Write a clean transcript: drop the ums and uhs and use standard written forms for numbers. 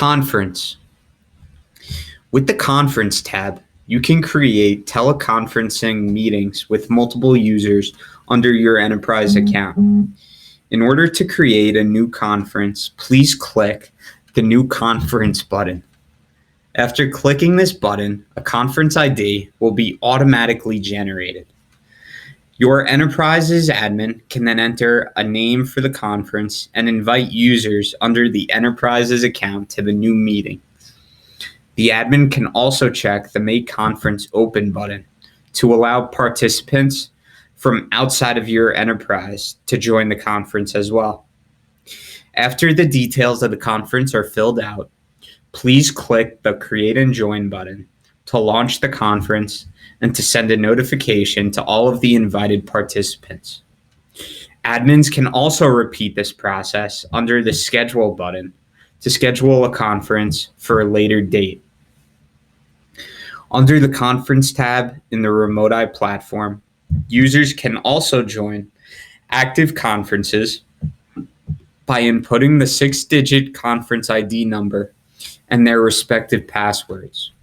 Conference. With the Conference tab, you can create teleconferencing meetings with multiple users under your enterprise account. In order to create a new conference, please click the New Conference button. After clicking this button, a conference ID will be automatically generated. Your enterprise's admin can then enter a name for the conference and invite users under the enterprise's account to the new meeting. The admin can also check the Make Conference Open button to allow participants from outside of your enterprise to join the conference as well. After the details of the conference are filled out, please click the Create and Join button to launch the conference and to send a notification to all of the invited participants. Admins can also repeat this process under the Schedule button to schedule a conference for a later date. Under the Conference tab in the RemoteEye Platform, users can also join active conferences by inputting the 6-digit conference ID number and their respective passwords.